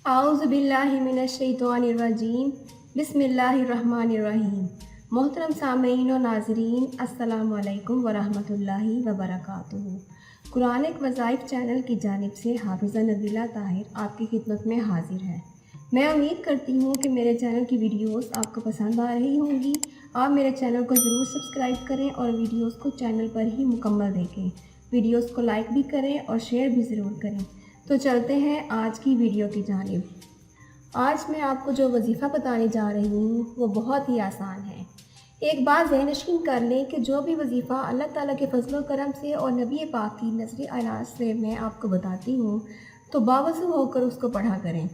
आऊज़ु बिल्लाहि मिनश्शैतानिर्रजीम बिस्मिल्लाहिर्रहमानिर्रहीम। मोहतरम सामीन और नाज़रीन, अस्सलामु अलैकुम वरहमतुल्लाहि वबरकातुहू। कुरानिक वज़ाइफ चैनल की जानिब से हाफ़िज़ा नबीला ताहिर आपकी खिदमत में हाज़िर है। मैं उम्मीद करती हूँ कि मेरे चैनल की वीडियोस आपको पसंद आ रही होंगी। आप मेरे चैनल को ज़रूर सब्सक्राइब करें और वीडियोस को चैनल पर ही मुकम्मल देखें। वीडियोस को लाइक भी करें और शेयर भी ज़रूर करें। तो चलते हैं आज की वीडियो की जानिब। आज मैं आपको जो वजीफ़ा बताने जा रही हूँ वो बहुत ही आसान है। एक बात ज़हननशीन कर लें कि जो भी वजीफ़ा अल्लाह ताला के फजल करम से और नबी पाक की नज़र आनाज से मैं आपको बताती हूँ तो बावज़ू होकर उसको पढ़ा करें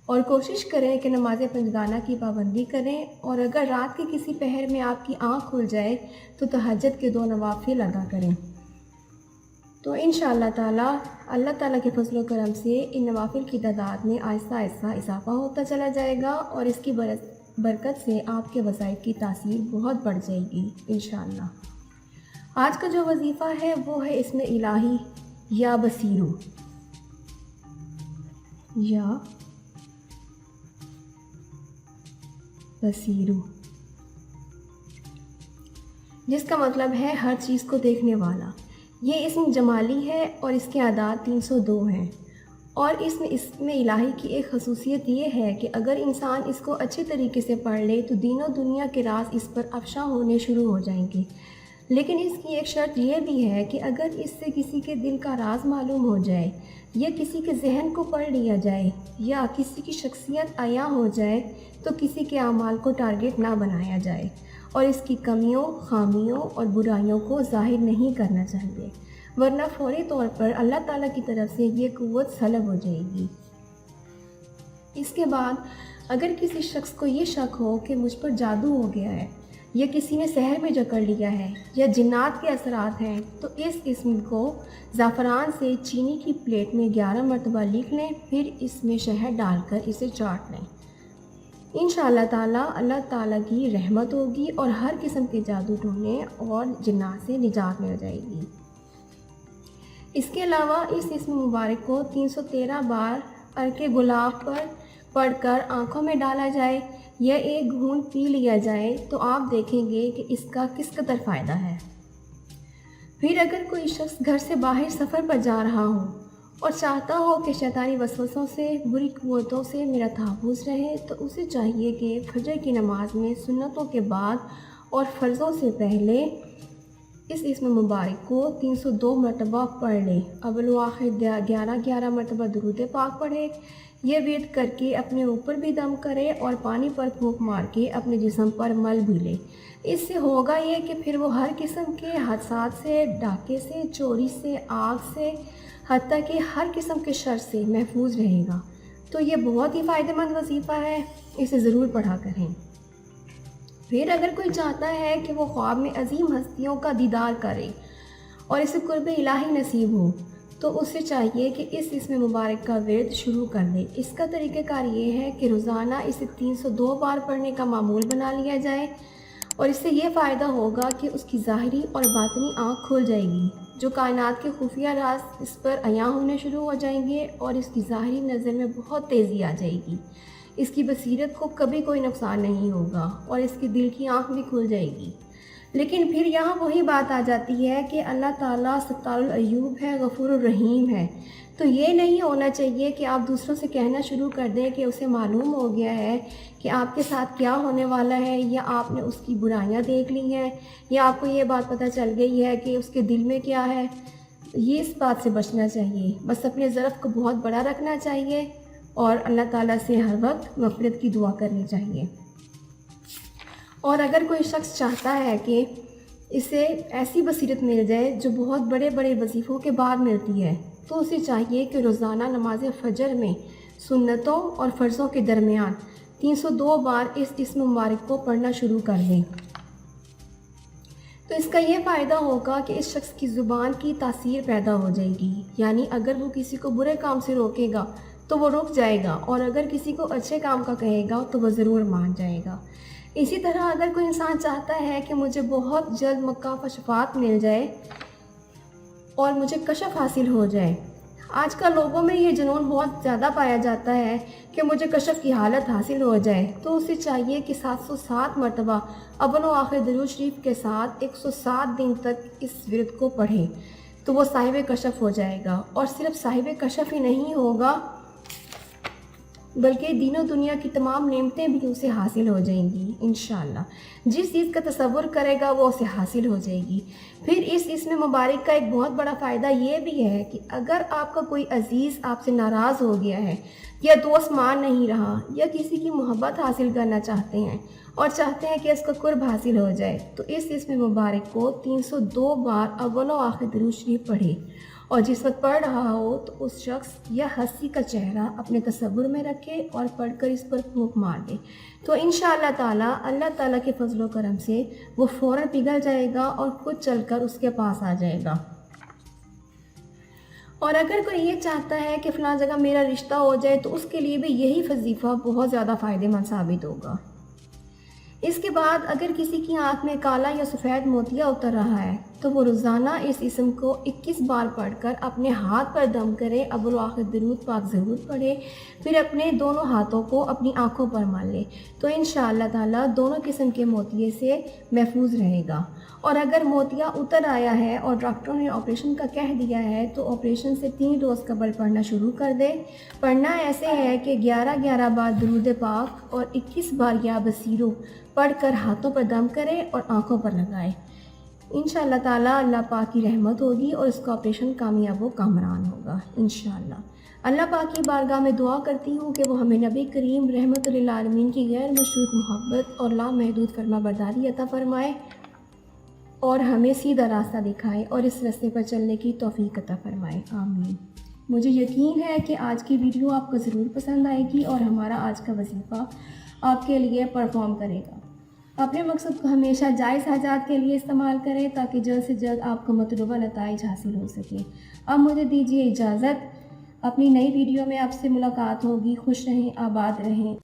और कोशिश करें कि नमाज पंजगाना की पाबंदी करें। और अगर रात के किसी पहर में आपकी आँख खुल जाए तो तहज्जुद के 2 नवाफिल अदा करें। तो इंशाअल्लाह ताला अल्लाह ताला के फजल करम से इन नवाफिल की तादाद में आहिस्ता आहिस्ता इजाफ़ा होता चला जाएगा और इसकी बरकत से आपके वज़ाइफ की तासीर बहुत बढ़ जाएगी इंशाअल्लाह। आज का जो वजीफ़ा है वो है इसमें इलाही या बसीरू, या बसीरू, जिसका मतलब है हर चीज़ को देखने वाला। ये इसम जमाली है और इसके आदाद 302 हैं। और इसमें इलाही की एक खसूसियत ये है कि अगर इंसान इसको अच्छे तरीके से पढ़ ले तो दीनों दुनिया के राज इस पर अफशा होने शुरू हो जाएंगे। लेकिन इसकी एक शर्त यह भी है कि अगर इससे किसी के दिल का राज मालूम हो जाए या किसी के जहन को पढ़ लिया जाए या किसी की शख्सियत आया हो जाए तो किसी के अमाल को टारगेट ना बनाया जाए और इसकी कमियों, खामियों और बुराइयों को ज़ाहिर नहीं करना चाहिए, वरना फौरी तौर पर अल्लाह ताला की तरफ से ये क़ुव्वत सलब हो जाएगी। इसके बाद अगर किसी शख्स को ये शक हो कि मुझ पर जादू हो गया है या किसी ने सहर में जकड़ लिया है या जिन्नात के असरात हैं तो इस इस्म को ज़ाफ़रान से चीनी की प्लेट में 11 मरतबा लिख लें, फिर इसमें शहद डालकर इसे चाट लें। इंशाअल्लाह ताला अल्लाह ताला की रहमत होगी और हर किस्म के जादू टोने और जिन्नात से निजात मिल जाएगी। इसके अलावा इस इस्म मुबारक को 313 बार अर्के गुलाब पर पढ़कर आँखों में डाला जाए या एक घूंट पी लिया जाए तो आप देखेंगे कि इसका किस कदर फ़ायदा है। फिर अगर कोई शख्स घर से बाहर सफ़र पर जा रहा हो और चाहता हो कि शैतानी वसवसों से, बुरी क़ुव्वतों से मेरा तहफ़्फ़ुज़ रहे तो उसे चाहिए कि फजर की नमाज में सुन्नतों के बाद और फ़र्ज़ों से पहले इस इस्म मुबारक को 302 मरतबा पढ़ ले। अव्वल व आखिर 11 मरतबा दुरूद पाक पढ़े। यह विर्द करके अपने ऊपर भी दम करे और पानी पर फूंक मार के अपने जिस्म पर मल भी ले। इससे होगा ये कि फिर वो हर किस्म के हादसात से, डाके से, चोरी से, आग से, हत्ता कि हर किस्म के शर से महफूज रहेगा। तो ये बहुत ही फ़ायदेमंद वजीफ़ा है, इसे ज़रूर पढ़ा करें। फिर अगर कोई चाहता है कि वो ख्वाब में अजीम हस्तियों का दीदार करे और इसे कुर्ब इलाही नसीब हो तो उसे चाहिए कि इस इस्म मुबारक का विर्द शुरू कर दे। इसका तरीक़ाकार ये है कि रोज़ाना इसे 302 बार पढ़ने का मामूल बना लिया जाए और इससे ये फ़ायदा होगा कि उसकी ज़ाहिरी और बातिनी आँख खुल जाएगी। जो कायनात के खुफिया राज इस पर अया होने शुरू हो जाएंगे और इसकी ज़ाहिरी नज़र में बहुत तेज़ी आ जाएगी। इसकी बसीरत को कभी कोई नुकसान नहीं होगा और इसके दिल की आँख भी खुल जाएगी। लेकिन फिर यहाँ वही बात आ जाती है कि अल्लाह ताला सत्तारुल अय्यूब है, गफूरुर रहीम है। तो ये नहीं होना चाहिए कि आप दूसरों से कहना शुरू कर दें कि उसे मालूम हो गया है कि आपके साथ क्या होने वाला है या आपने उसकी बुराइयां देख ली हैं या आपको ये बात पता चल गई है कि उसके दिल में क्या है। ये इस बात से बचना चाहिए, बस अपने ज़र्फ़ को बहुत बड़ा रखना चाहिए और अल्लाह ताला से हर वक्त मग़फ़िरत की दुआ करनी चाहिए। और अगर कोई शख्स चाहता है कि इसे ऐसी बसीरत मिल जाए जो बहुत बड़े बड़े वजीफ़ों के बाद मिलती है तो उसे चाहिए कि रोज़ाना नमाज फ़जर में सुन्नतों और फ़र्ज़ों के दरमियान 302 बार इस इस्म मुबारक को पढ़ना शुरू कर दें। तो इसका ये फ़ायदा होगा कि इस शख्स की ज़ुबान की तासीर पैदा हो जाएगी, यानी अगर वो किसी को बुरे काम से रोकेगा तो वो रुक जाएगा और अगर किसी को अच्छे काम का कहेगा तो वह ज़रूर मान जाएगा। इसी तरह अगर कोई इंसान चाहता है कि मुझे बहुत जल्द मक्का व शफात मिल जाए और मुझे कशफ हासिल हो जाए, آج کل لوگوں میں یہ جنون بہت زیادہ پایا جاتا ہے کہ مجھے کشف کی حالت حاصل ہو جائے، تو اسے چاہیے کہ 707 مرتبہ اول و آخر درود شریف کے ساتھ 107 دن تک اس ورد کو پڑھے، تو وہ صاحب کشف ہو جائے گا۔ اور صرف صاحب کشف ہی نہیں ہوگا بلکہ دین و دنیا کی تمام نعمتیں بھی اسے حاصل ہو جائیں گی انشاءاللہ۔ جس چیز کا تصور کرے گا وہ اسے حاصل ہو جائے گی۔ پھر اس اسم مبارک کا ایک بہت بڑا فائدہ یہ بھی ہے کہ اگر آپ کا کوئی عزیز آپ سے ناراض ہو گیا ہے، یا دوست مان نہیں رہا، یا کسی کی محبت حاصل کرنا چاہتے ہیں اور چاہتے ہیں کہ اس کا قرب حاصل ہو جائے، تو اس اسم مبارک کو 302 بار اول و آخر درود شریف پڑھے، اور جس وقت پڑھ رہا ہو تو اس شخص یا ہستی کا چہرہ اپنے تصور میں رکھے اور پڑھ کر اس پر پھونک مار دے، تو انشاءاللہ تعالی اللہ تعالیٰ کے فضل و کرم سے وہ فوراً پگھل جائے گا اور خود چل کر اس کے پاس آ جائے گا۔ اور اگر کوئی یہ چاہتا ہے کہ فلاں جگہ میرا رشتہ ہو جائے، تو اس کے لیے بھی یہی وظیفہ بہت زیادہ فائدہ مند ثابت ہوگا۔ اس کے بعد اگر کسی کی آنکھ میں کالا یا سفید موتیا اتر رہا ہے، تو وہ روزانہ اس اسم کو 21 بار پڑھ کر اپنے ہاتھ پر دم کرے، اول و آخر درود پاک ضرور پڑھے، پھر اپنے دونوں ہاتھوں کو اپنی آنکھوں پر مال لے، تو انشاءاللہ تعالیٰ دونوں قسم کے موتیے سے محفوظ رہے گا۔ اور اگر موتیا اتر آیا ہے اور ڈاکٹروں نے آپریشن کا کہہ دیا ہے، تو آپریشن سے 3 روز قبل پڑھنا شروع کر دے۔ پڑھنا ایسے ہے کہ 11 بار درود پاک اور 21 بار یا بصیرو پڑھ کر ہاتھوں پر دم کرے اور آنکھوں پر لگائے۔ انشاءاللہ تعالیٰ اللہ پاک کی رحمت ہوگی اور اس کا آپریشن کامیاب و کامران ہوگا انشاءاللہ۔ اللہ پاک کی بارگاہ میں دعا کرتی ہوں کہ وہ ہمیں نبی کریم رحمت للعالمین کی غیر مشروط محبت اور لامحدود فرما برداری عطا فرمائے، اور ہمیں سیدھا راستہ دکھائے اور اس راستے پر چلنے کی توفیق عطا فرمائے، آمین۔ مجھے یقین ہے کہ آج کی ویڈیو آپ کو ضرور پسند آئے گی اور ہمارا آج کا وظیفہ آپ کے لیے پرفارم کرے گا۔ اپنے مقصد کو ہمیشہ جائز حاجات کے لیے استعمال کریں تاکہ جلد سے جلد آپ کو مطلوبہ نتائج حاصل ہو سکیں۔ اب مجھے دیجیے اجازت، اپنی نئی ویڈیو میں آپ سے ملاقات ہوگی۔ خوش رہیں، آباد رہیں۔